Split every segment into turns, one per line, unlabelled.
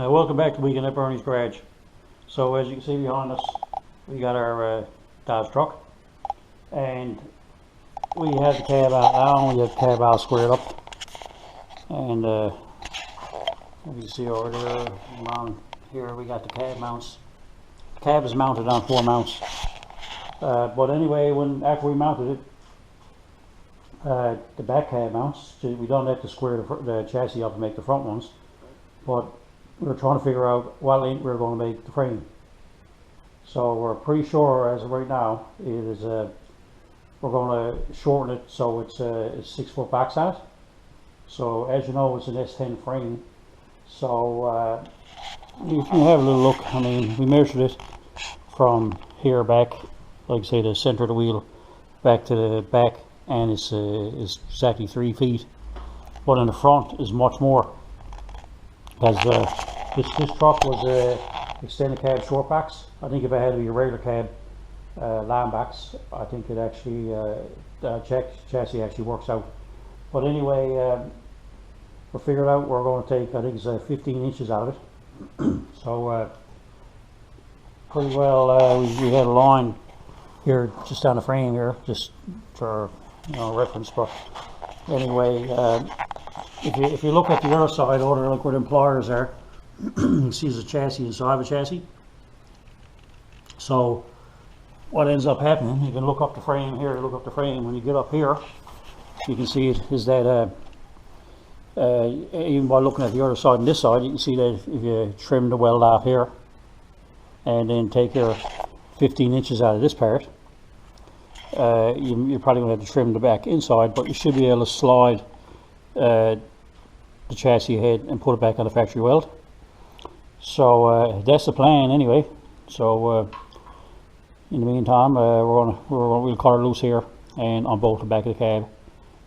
Welcome back to Weekend at Bernie's Garage. So as you can see behind us, we got our Dodge truck, and we have the cab out now. We have the cab out squared up, and as you can see over there, around here, we got the cab mounts. The cab is mounted on 4 mounts, but anyway, after we mounted it, the back cab mounts, we don't have to square the chassis up to make the front ones, but we're trying to figure out what length we're going to make the frame. So we're pretty sure as of right now it is we're going to shorten it so it's 6 foot backside. So as you know, it's an S10 frame. So you can have a little look. I mean, we measured it from here back, like say the center of the wheel back to the back, and it's exactly 3 feet. But in the front is much more. Because this truck was extended cab short backs. I think if it had to be a regular cab line backs, I think it actually chassis actually works out. But anyway, we figured out we're going to take, I think it's 15 inches out of it. So pretty well we had a line here just on the frame here, just for reference. But anyway. If you look at the other side, over like where the pliers are, you can see there's a chassis inside of a chassis. So what ends up happening, you can look up the frame here, look up the frame. When you get up here, you can see it is that even by looking at the other side and this side, you can see that if you trim the weld off here and then take your 15 inches out of this part, you're probably going to have to trim the back inside, but you should be able to slide the chassis ahead and put it back on the factory weld. So that's the plan anyway. So in the meantime, we'll cut her loose here and unbolt the back of the cab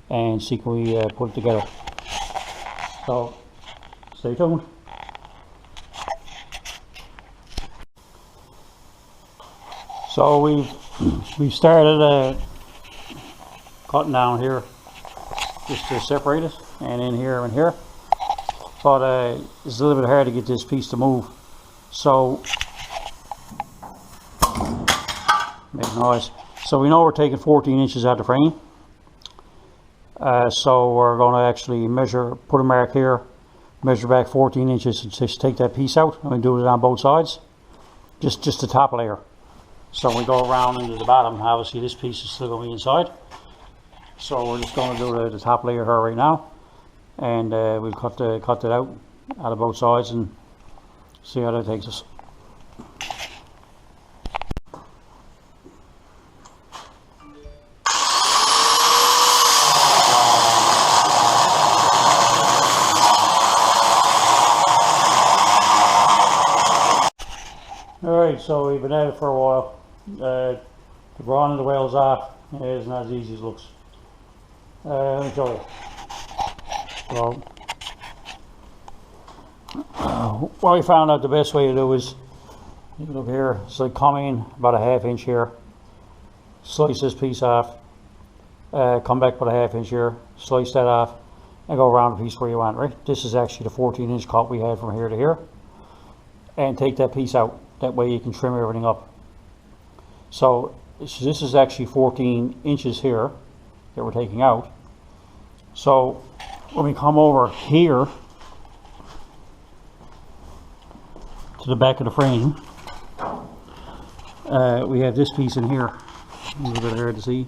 and see can we put it together. So stay tuned. So we've started cutting down here just to separate it, and in here and here, but it's a little bit hard to get this piece to move, so make noise. So we know we're taking 14 inches out of the frame, so we're going to actually measure, put a mark here, measure back 14 inches and just take that piece out, and we do it on both sides, just the top layer. So we go around into the bottom. Obviously this piece is still going to be inside. So we're just going to do the top layer here right now, and we'll cut it out of both sides and see how that takes us. Alright, so we've been at it for a while. The grinding the wheels off is not as easy as it looks. Let me show you. So, what we found out the best way to do is, you look here, so come in about a ½ inch here, slice this piece off, come back about a ½ inch here, slice that off, and go around the piece where you want, right? This is actually the 14-inch cut we had from here to here, and take that piece out. That way you can trim everything up. So this is actually 14 inches here that we're taking out. So when we come over here to the back of the frame, we have this piece in here. A little bit hard to see.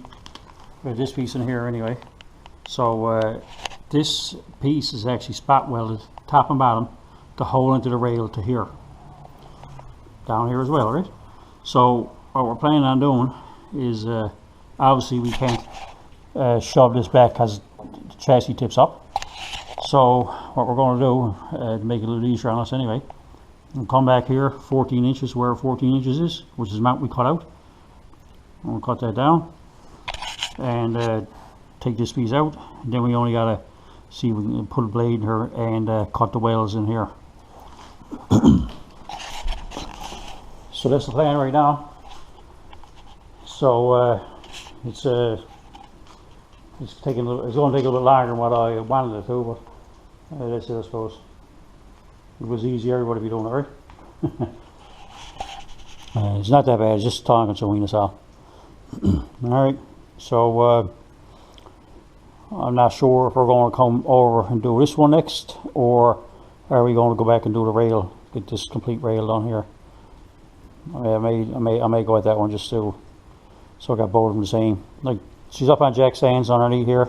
We have this piece in here anyway. So this piece is actually spot welded top and bottom to hold into the rail to here, down here as well, right? So what we're planning on doing is obviously we can't shove this back because the chassis tips up. So what we're going to do to make it a little easier on us anyway, we'll come back here 14 inches where 14 inches is, which is the amount we cut out. And we'll cut that down and take this piece out. And then we only got to see if we can put a blade in here and cut the welds in here. So that's the plan right now. So it's going to take a little bit longer than what I wanted it to, but that's it, I suppose. it was easy, everybody be doing it right. It's not that bad, it's just time consuming, that's all. Alright, so I'm not sure if we're going to come over and do this one next, or are we going to go back and do the rail, get this complete rail done here. I may go at that one just to, so I got both of them the same. Like, she's up on jack stands underneath here,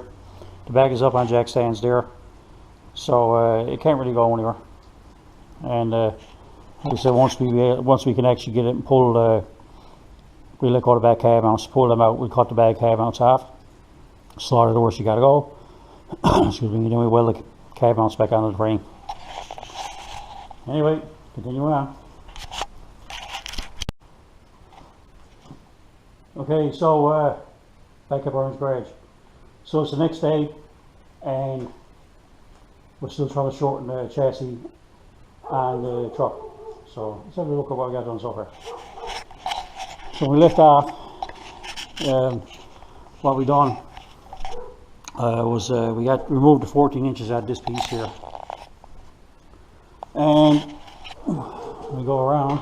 the back is up on jack stands there, so it can't really go anywhere. And like I said, once we can actually get it and pull we let go of the back cab mounts, pull them out, we cut the back cab mounts off, slide it where she got to go. Excuse me, then we weld the cab mounts back onto the frame. Anyway, continuing on. Okay, so back up Orange Garage. So it's the next day, and we're still trying to shorten the chassis on the truck. So let's have a look at what we got done so far. So we left off, what we done was we got removed the 14 inches out of this piece here, and we go around.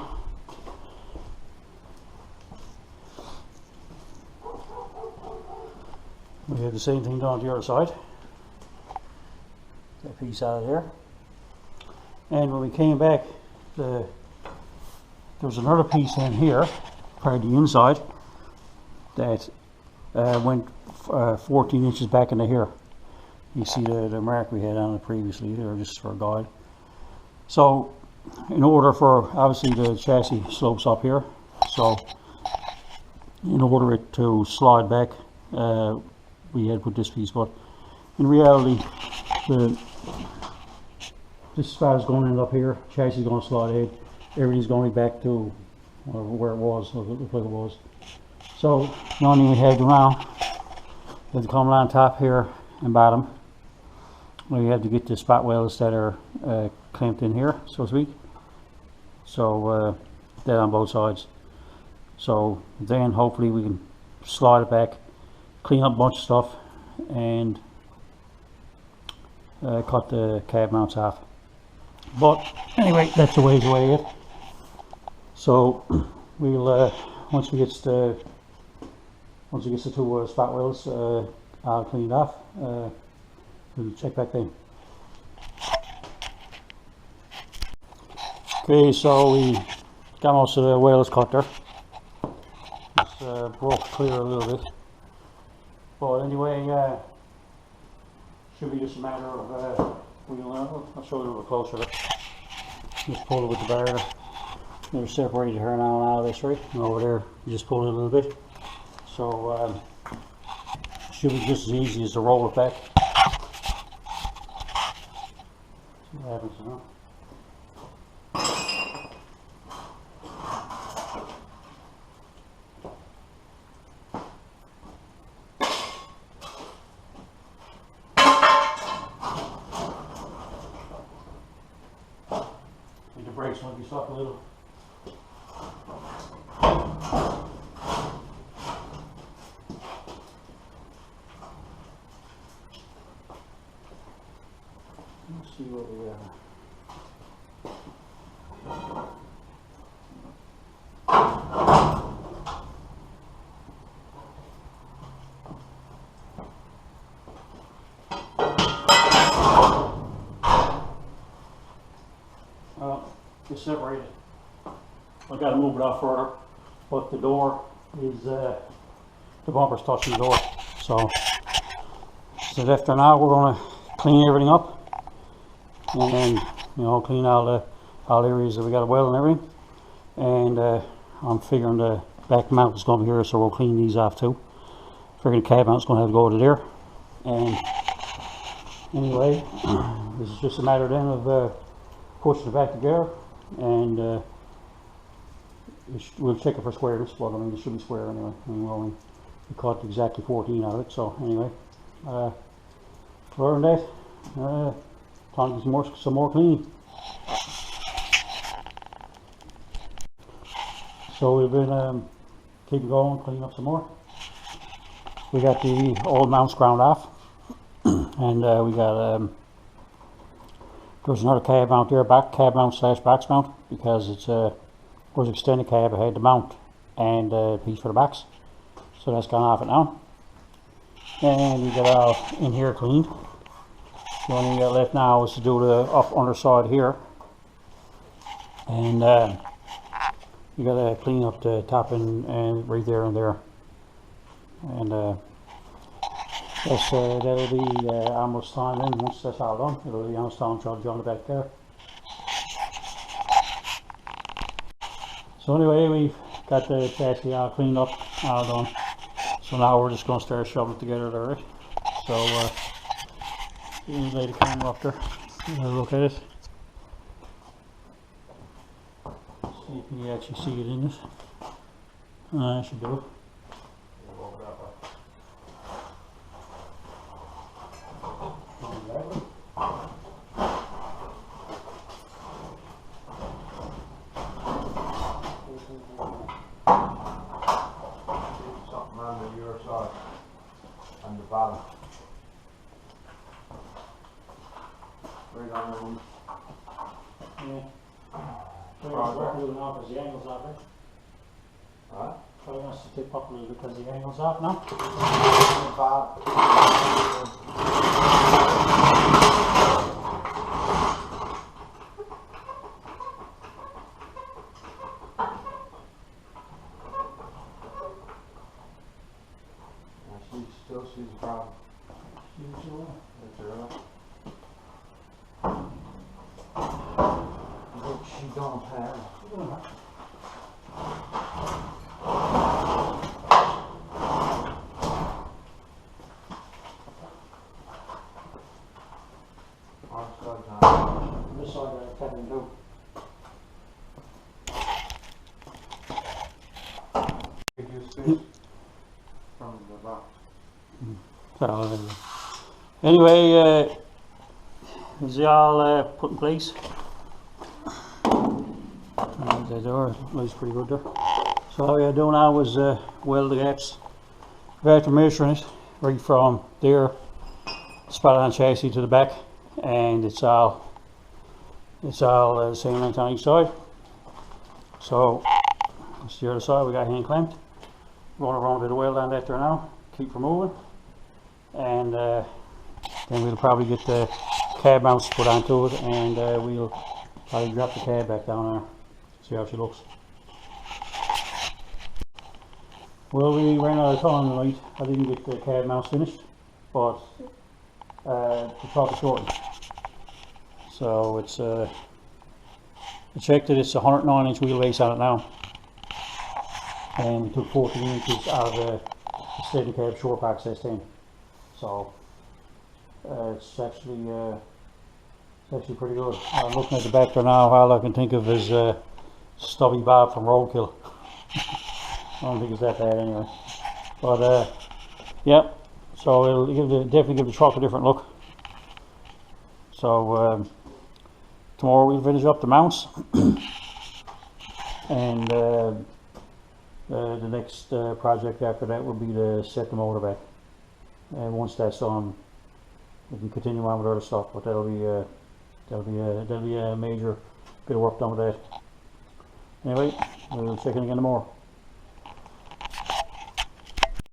We have the same thing done on the other side. That piece out of there. And when we came back, there was another piece in here, part of the inside, that went 14 inches back into here. You see the mark we had on it previously there, just for a guide. So, in order for, obviously the chassis slopes up here, so in order it to slide back, we had to put this piece, but in reality, this spot is going to end up here, chassis is going to slide ahead, everything's going back to where it was, or looks like it was. So the only thing we had to do now is to come along top here and bottom. We have to get the spot welds that are clamped in here, so to speak. So that on both sides. So then hopefully we can slide it back, clean up a bunch of stuff, and cut the cab mounts off. But anyway, that's the ways away it. So we'll once we get the two spot welds all cleaned off, we'll check back then. Okay, so we got most of the welds cut there. It's broke clear a little bit. But anyway, should be just a matter of I'll show you a little closer. Just pull it with the bar. They're separated here now and out of this, right? And over there, you just pull it a little bit. So should be just as easy as to roll it back. See what happens now. The brakes might be stuck a little. Let's see what we have. It's separated. I've got to move it off further, but the door is, the bumper's touching the door. So after now we're going to clean everything up and clean all areas that we got to weld and everything. And I'm figuring the back mount is going to be here, so we'll clean these off too. Figuring the cab mount's going to have to go to there. And anyway, this is just a matter then of pushing it back together. And we'll check it for squareness, but I mean it should be square anyway. I mean, we caught exactly 14 out of it, so anyway. Other than that, time to do some more cleaning. So we've been keeping going, cleaning up some more. We got the old mounts ground off, and we got There's another cab mount there, cab mount slash box mount, because it's was extended cab. I had the mount and a piece for the backs, so that's gone off it now. And we got all in here cleaned. The only thing we got left now is to do the up underside here, and you gotta clean up the top and right there and there, and that'll be almost time. Then once that's all done, it'll be almost time to try to on the back there. So anyway, we've got the chassis all cleaned up, all done. So now we're just going to start shoveling it together there, right? So you can lay the camera up there, have a look at it. See if you can actually see it in this. I should do it.
Something under your side, on the bottom. Right on the roof.
Yeah. Now because the angle's off, right?
What?
Probably wants to tip up a little bit because the angle's off now.
She still sees a problem.
See what you want.
That's her. Which she don't have.
This side I can do.
Could you space from the box?
So anyway, is it all put in place? The door looks pretty good there. So all we gotta do now is weld the gaps. After measuring it right from there, spot on chassis to the back, and it's all the same length on each side. So that's the other side. We got hand clamped. Going around a bit of weld on that there now. Keep from moving, and then we'll probably get the cab mounts put onto it, and we'll probably drop the cab back down there. See how she looks. Well, we ran out of time tonight. I didn't get the cab mounts finished, but the truck is shortened. So it's I checked it. It's a 109-inch wheelbase on it now, and we took 14 inches out of the steady cab short box S10. So it's actually pretty good. I'm looking at the back there now. All I can think of is Stubby Bob from Roadkill. I don't think it's that bad anyway. But yeah, so it'll definitely give the truck a different look. So tomorrow we'll finish up the mounts, and the next project after that will be to set the motor back. And once that's done, we can continue on with other stuff. But that'll be a major bit of work done with that. Anyway, we'll check in again tomorrow.